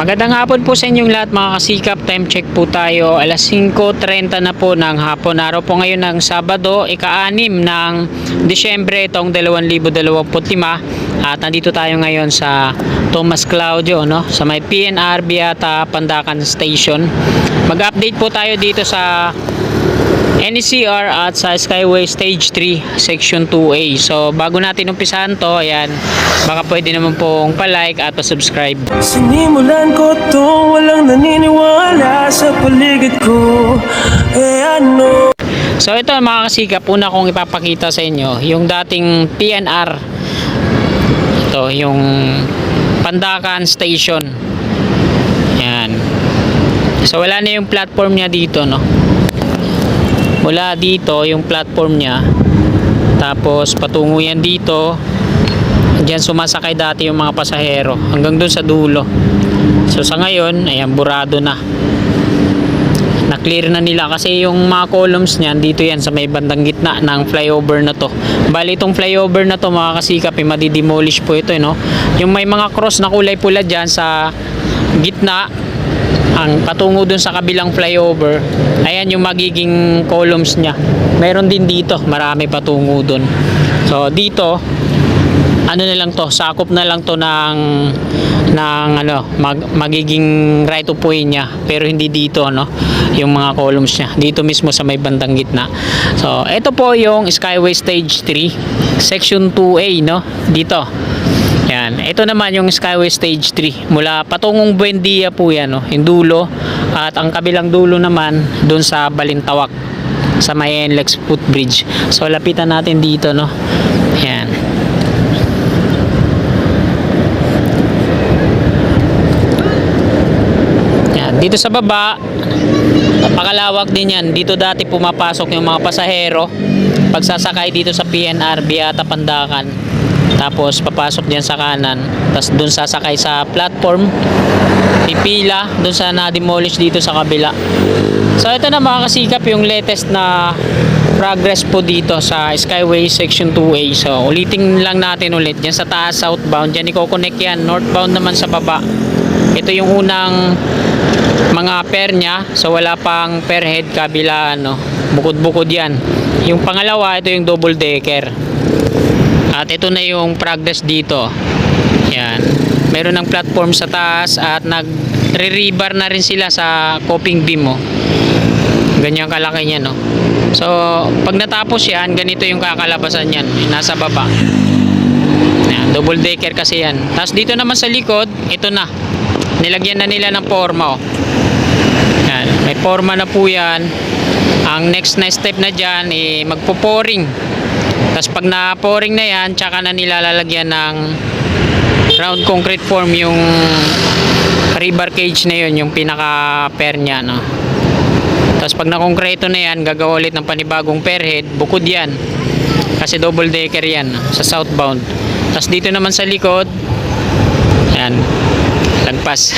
Magandang hapon po sa inyong lahat mga kasikap. Time check po tayo. Alas 5:30 na po ng hapon. Araw po ngayon ng Sabado, ika-6 ng Disyembre itong 2025. At nandito tayo ngayon sa Tomas Claudio, no? Sa may PNR Beata Pandacan Station. Mag-update po tayo dito sa NCR at sa Skyway Stage 3 Section 2A. So bago natin umpisahan to, ayan, baka pwede naman pong pa-like at pa-subscribe. Sinimulan ko to, walang naniniwala sa paligid ko. Ano? So ito mga kasikap, una kong ipapakita sa inyo yung dating PNR. Ito yung Pandacan Station. Ayan. So wala na yung platform niya dito, no? Mula dito yung platform niya, tapos patungo yan dito, diyan sumasakay dati yung mga pasahero hanggang dun sa dulo. So sa ngayon, ayan, burado na, na-clear na nila kasi yung mga columns niyan dito yan sa may bandang gitna ng flyover na to. Bali itong flyover na to mga kasikap, madidemolish po ito, no? Yung may mga cross na kulay pula dyan sa gitna, ang patungo dun sa kabilang flyover, ayan yung magiging columns niya. Meron din dito, marami patungo dun. So dito, ano na lang to, sakop na lang to ng ano, magiging right of way niya, pero hindi dito, no, yung mga columns niya dito mismo sa may bandang gitna. So ito po yung Skyway Stage 3 Section 2A, no, dito. Yan. Ito naman yung Skyway Stage 3. Mula patungong Buendia po yan, no? Yung dulo. At ang kabilang dulo naman dun sa Balintawak, sa may NLEX footbridge. So lapitan natin dito, no? Yan. Yan. Dito sa baba, napakalawak din yan. Dito dati pumapasok yung mga pasahero pagsasakay dito sa PNR Beata Pandacan. Tapos papasok diyan sa kanan, tapos doon sasakay sa platform, pipila doon sa na-demolish dito sa kabila. So ito na mga kasikap yung latest na progress po dito sa Skyway Section 2A. So ulitin lang natin ulit, diyan sa taas southbound, diyan i-connect yan. Northbound naman sa baba, ito yung unang mga pair nya. So wala pang pair head kabila, no, bukod-bukod yan. Yung pangalawa, ito yung double decker. At ito na yung progress dito. Yan. Meron ng platform sa taas at nag-re-rebar na rin sila sa coping beam, mo. Ganyan kalaki niya, no. So, pag natapos yan, ganito yung kakalabasan yan. Nasa baba. Yan, double decker kasi yan. Tapos dito naman sa likod, ito na. Nilagyan na nila ng forma, oh. Yan. May forma na po yan. Ang next na step na dyan, magpo-pouring. Tapos pag na-pouring na yan, tsaka na nilalagyan ng round concrete form yung rebar cage na yun, yung pinaka-pair nya, no? Tapos pag na-concreto na yan, gagawa ulit ng panibagong pair head, bukod yan. Kasi double decker yan sa southbound. Tapos dito naman sa likod, yan, lagpas.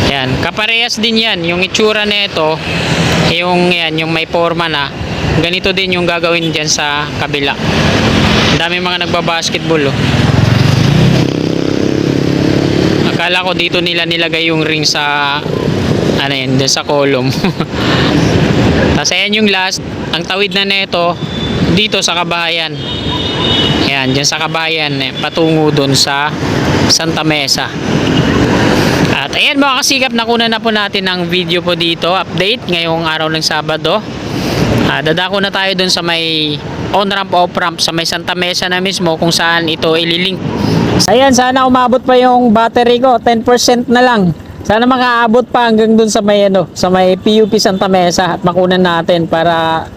Yan, kaparehas din yan. Yung itsura na ito, yung may forma na, ganito din yung gagawin dyan sa kabila. Dami mga nagbabasketball, oh. Akala ko dito nila nilagay yung ring sa ano yan, dyan sa column. Tapos ayan yung last, ang tawid na nito dito sa Kabayan. Ayan, dyan sa Kabayan, patungo dun sa Santa Mesa. At ayan mga kasikap, nakuna na po natin ng video po dito, update ngayong araw ng Sabado. Dadako na tayo dun sa may on-ramp, off-ramp sa may Santa Mesa na mismo kung saan ito ililink. Ayan, sana umabot pa yung battery ko, 10% na lang. Sana makaabot pa hanggang dun sa may sa may PUP Santa Mesa at makunan natin para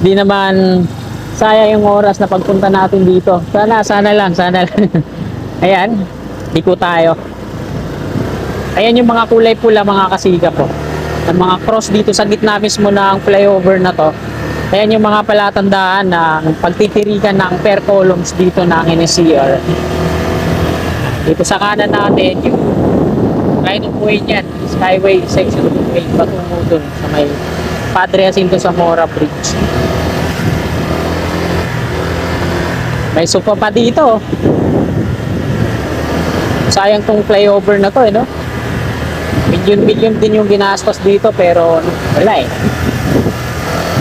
di naman sayang yung oras na pagpunta natin dito. Sana lang. Ayan, liko tayo. Ayan yung mga kulay pula mga kasikap po. Ang mga cross dito sa gitna mismo ng flyover na to. Ayan yung mga palatandaan ng pagtitirikan ng pair columns dito ng NCR. Dito sa kanan natin yung right of way niyan, Skyway Section 2A, patungo dun sa may Padre Jacinto Zamora Bridge. May sopa pa dito. Sayang tong flyover na to, no? Milyon-milyon din yung ginastos dito pero wala eh.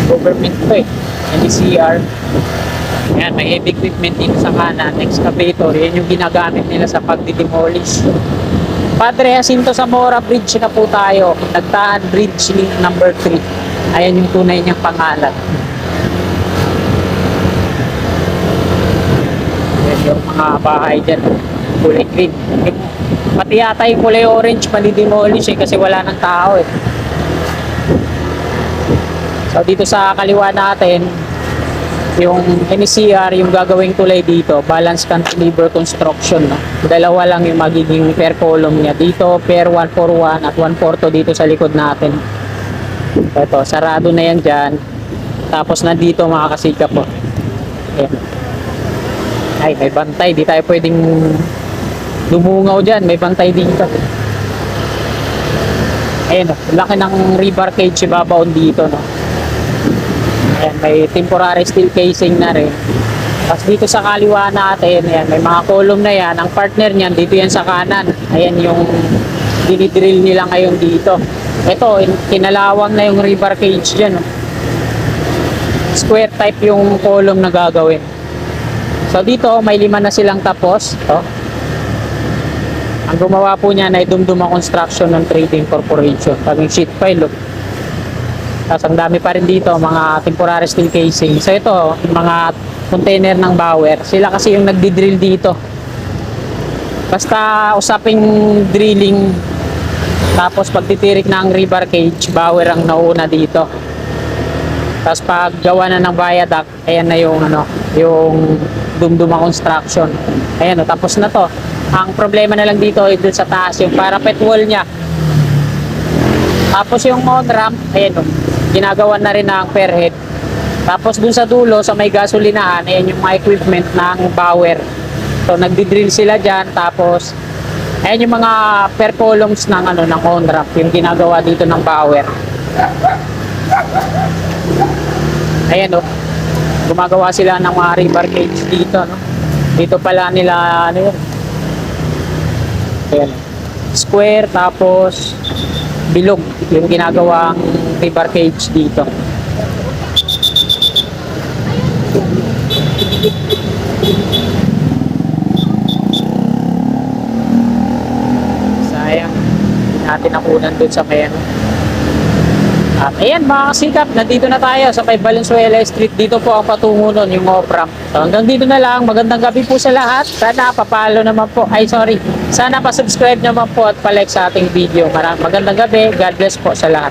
Government to eh. NCR. Yan, may heavy equipment dito sa kanan. Excavator, yan yung ginagamit nila sa pagdidemolish. Padre Jacinto Zamora Bridge na po tayo. Nagtaan Bridge Link number 3. Ayan yung tunay niyang pangalan. Yan yung mga bahay dyan. Kulay green. Pati yata yung kulay orange palidemolish eh kasi wala ng tao eh. So dito sa kaliwa natin, yung NCR, yung gagawing tulay dito, balance cantilever construction, no? Dalawa lang yung magiging per column niya. Dito per 141 at 142 dito sa likod natin. Ito, sarado na yan dyan. Tapos nandito mga kasikap po. Ayan. Ay, may bantay. Di tayo pwedeng dumungaw dyan. May bantay dito. Ayan, laki ng rebar cage ibabaon dito, no? Ayan, may temporary steel casing na rin. Tapos dito sa kaliwa natin, ayan, may mga column na yan. Ang partner niyan, dito yan sa kanan. Ayan yung dinidrill nila ngayon dito. Ito, kinalawang na yung rebar cage dyan. Oh. Square type yung column na gagawin. So dito, may 5 na silang tapos. Oh. Ang gumawa po niya ay Dumduma Construction ng Trading Corporation. Paging sheet pile. Oh. Tapos ang dami pa rin dito, mga temporary steel casing. So ito, mga container ng Bauer. Sila kasi yung nagdi-drill dito. Basta usaping drilling, tapos pagtitirik ng rebar cage, Bauer ang nauna dito. Tapos pag gawa na ng viaduct, ayan na yung yung Dumduma Construction. Ayan, tapos na to. Ang problema na lang dito ay dun sa taas, yung parapet wall niya. Tapos yung on-ramp, ayan, ginagawa na rin ng per head. Tapos dun sa dulo, sa may gasolinahan, ayan yung mga equipment ng Bauer. So nagdi-drill sila dyan, tapos ayan yung mga per columns ng ng on-ramp, yung ginagawa dito ng Bauer. Ayan gumagawa sila ng mga rebar cage dito, no? Dito pala nila yun. Ayan. Square, tapos bilog yung ginagawang rebar cage dito. Sayang natin nakunan dun sa may At ayan mga kasikap, nandito na tayo sa may Valenzuela Street. Dito po ang patungo nun, yung off-ramp. So hanggang dito na lang, magandang gabi po sa lahat. Sana papalo naman po, sana pa-subscribe naman po at pa-like sa ating video. Magandang gabi, God bless po sa lahat.